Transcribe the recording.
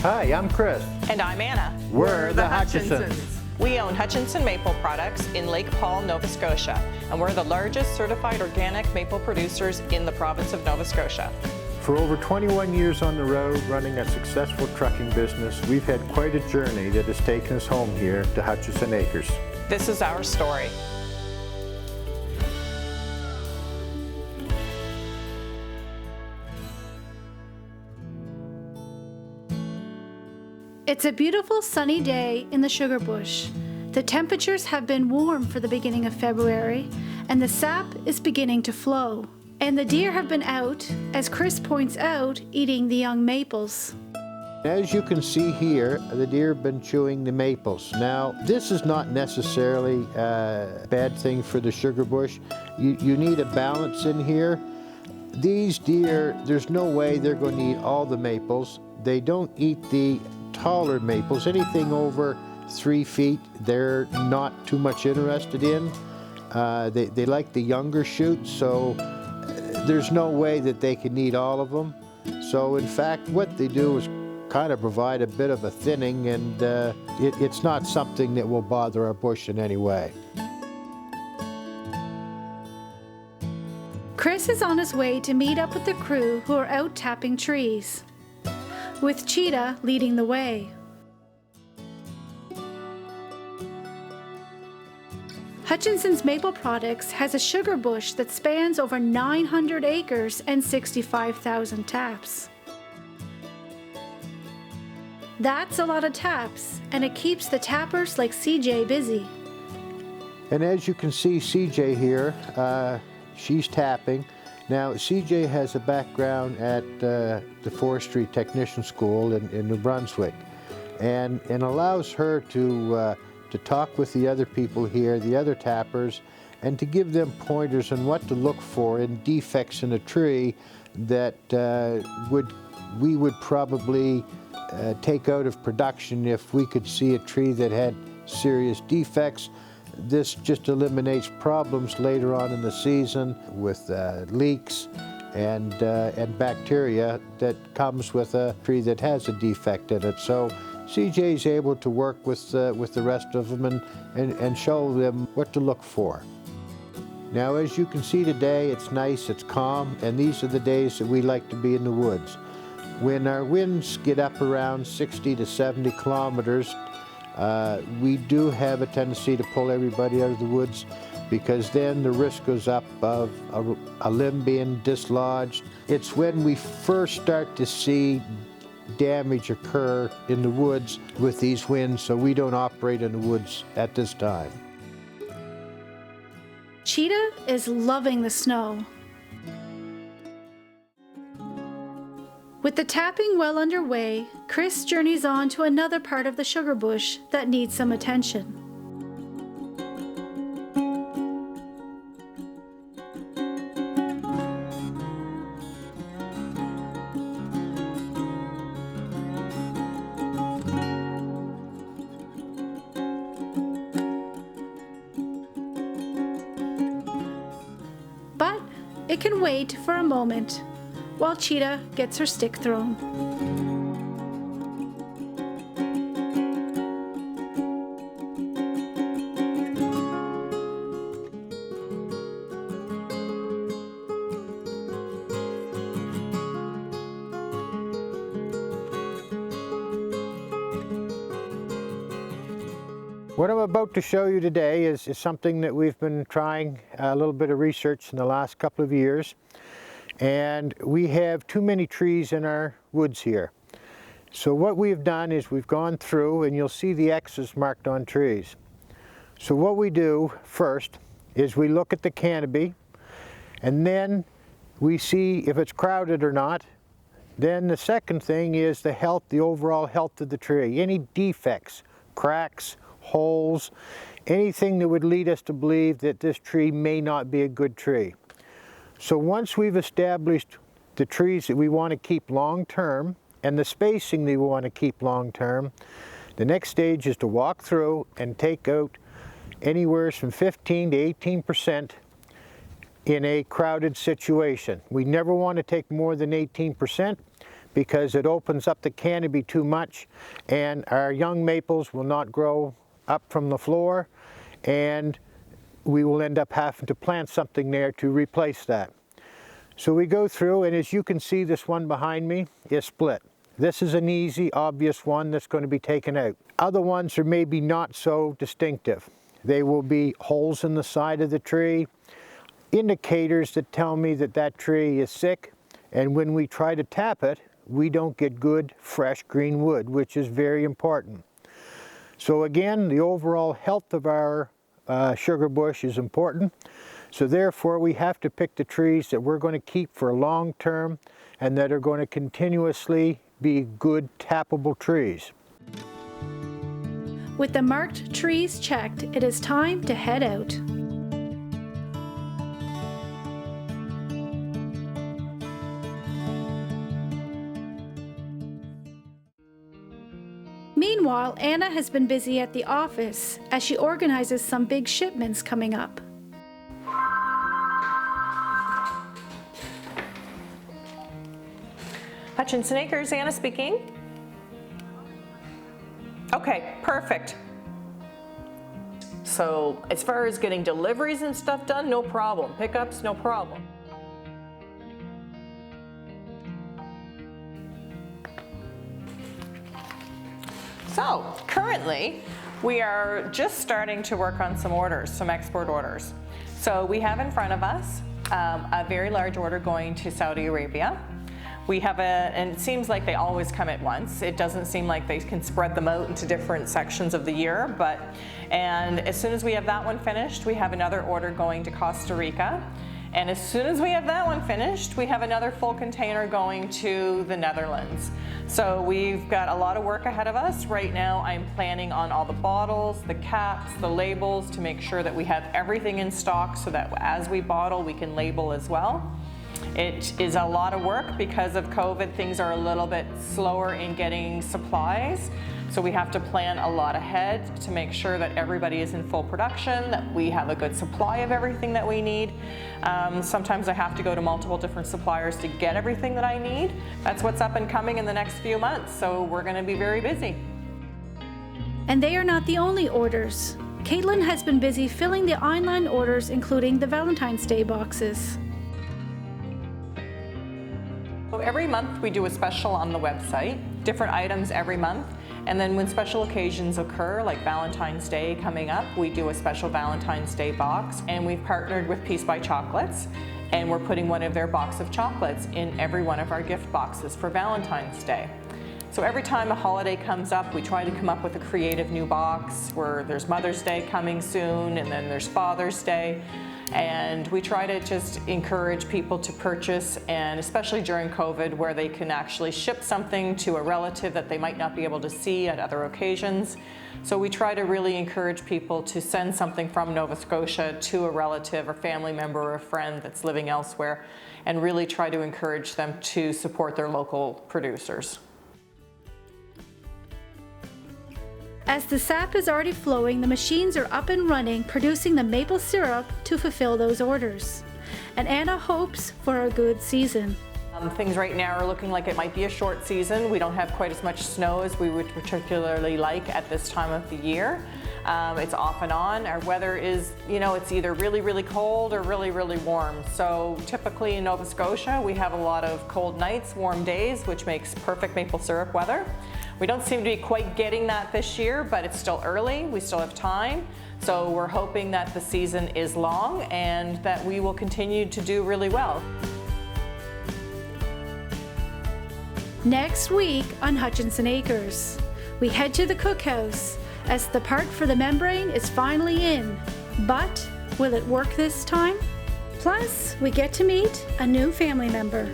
Hi, I'm Chris. And I'm Anna. We're the Hutchinsons. We own Hutchinson Maple Products in Lake Paul, Nova Scotia, and we're the largest certified organic maple producers in the province of Nova Scotia. For over 21 years on the road running a successful trucking business, we've had quite a journey that has taken us home here to Hutchinson Acres. This is our story. It's a beautiful sunny day in the sugar bush. The temperatures have been warm for the beginning of February, and the sap is beginning to flow. And the deer have been out, as Chris points out, eating the young maples. As you can see here, the deer have been chewing the maples. Now, this is not necessarily a bad thing for the sugar bush. You need a balance in here. These deer, there's no way they're going to eat all the maples. They don't eat the taller maples. Anything over 3 feet, they're not too much interested in. They like the younger shoots, so there's no way that they can eat all of them. So in fact, what they do is kind of provide a bit of a thinning, and it's not something that will bother our bush in any way. Chris is on his way to meet up with the crew who are out tapping trees, with Cheetah leading the way. Hutchinson's Maple Products has a sugar bush that spans over 900 acres and 65,000 taps. That's a lot of taps, and it keeps the tappers like CJ busy. And as you can see, CJ here, she's tapping. Now, CJ has a background at the Forestry Technician School in New Brunswick, and allows her to talk with the other people here, the other tappers, and to give them pointers on what to look for in defects in a tree that we would probably take out of production if we could see a tree that had serious defects. This just eliminates problems later on in the season with leaks and bacteria that comes with a tree that has a defect in it. So CJ is able to work with the rest of them and show them what to look for. Now, as you can see today, it's nice, it's calm, and these are the days that we like to be in the woods. When our winds get up around 60 to 70 kilometers, we do have a tendency to pull everybody out of the woods, because then the risk goes up of a limb being dislodged. It's when we first start to see damage occur in the woods with these winds, so we don't operate in the woods at this time. Cheetah is loving the snow. With the tapping well underway, Chris journeys on to another part of the sugar bush that needs some attention. But it can wait for a moment while Cheetah gets her stick thrown. What I'm about to show you today is something that we've been trying a little bit of research in the last couple of years. And we have too many trees in our woods here. So what we've done is we've gone through, and you'll see the X's marked on trees. So what we do first is we look at the canopy, and then we see if it's crowded or not. Then the second thing is the health, the overall health of the tree. Any defects, cracks, holes, anything that would lead us to believe that this tree may not be a good tree. So once we've established the trees that we want to keep long-term and the spacing that we want to keep long-term, the next stage is to walk through and take out anywhere from 15 to 18% in a crowded situation. We never want to take more than 18% because it opens up the canopy too much and our young maples will not grow up from the floor, and we will end up having to plant something there to replace that. So we go through, and as you can see, this one behind me is split. This is an easy, obvious one that's going to be taken out. Other ones are maybe not so distinctive. They will be holes in the side of the tree, indicators that tell me that that tree is sick, and when we try to tap it, we don't get good, fresh green wood, which is very important. So again, the overall health of our sugar bush is important. So therefore, we have to pick the trees that we're going to keep for long term and that are going to continuously be good, tappable trees. With the marked trees checked, it is time to head out. Meanwhile, Anna has been busy at the office as she organizes some big shipments coming up. Hutchinson Acres, Anna speaking. Okay, perfect. So as far as getting deliveries and stuff done, no problem. Pickups, no problem. So currently, we are just starting to work on some orders, some export orders. So we have in front of us a very large order going to Saudi Arabia. We have and it seems like they always come at once. It doesn't seem like they can spread them out into different sections of the year, and as soon as we have that one finished, we have another order going to Costa Rica. And as soon as we have that one finished, we have another full container going to the Netherlands. So we've got a lot of work ahead of us. Right now, I'm planning on all the bottles, the caps, the labels to make sure that we have everything in stock so that as we bottle, we can label as well. It is a lot of work because of COVID. Things are a little bit slower in getting supplies. So we have to plan a lot ahead to make sure that everybody is in full production, that we have a good supply of everything that we need. Sometimes I have to go to multiple different suppliers to get everything that I need. That's what's up and coming in the next few months, so we're going to be very busy. And they are not the only orders. Caitlin has been busy filling the online orders, including the Valentine's Day boxes. So every month we do a special on the website, different items every month. And then when special occasions occur, like Valentine's Day coming up, we do a special Valentine's Day box. And we've partnered with Peace by Chocolates, and we're putting one of their box of chocolates in every one of our gift boxes for Valentine's Day. So every time a holiday comes up, we try to come up with a creative new box where there's Mother's Day coming soon, and then there's Father's Day. And we try to just encourage people to purchase, and especially during COVID, where they can actually ship something to a relative that they might not be able to see at other occasions. So we try to really encourage people to send something from Nova Scotia to a relative or family member or a friend that's living elsewhere, and really try to encourage them to support their local producers. As the sap is already flowing, the machines are up and running, producing the maple syrup to fulfill those orders. And Anna hopes for a good season. Things right now are looking like it might be a short season. We don't have quite as much snow as we would particularly like at this time of the year. It's off and on. Our weather is, it's either really, really cold or really, really warm. So typically in Nova Scotia, we have a lot of cold nights, warm days, which makes perfect maple syrup weather. We don't seem to be quite getting that this year, but it's still early. We still have time. So we're hoping that the season is long and that we will continue to do really well. Next week on Hutchinson Acres, we head to the cookhouse as the part for the membrane is finally in. But will it work this time? Plus, we get to meet a new family member.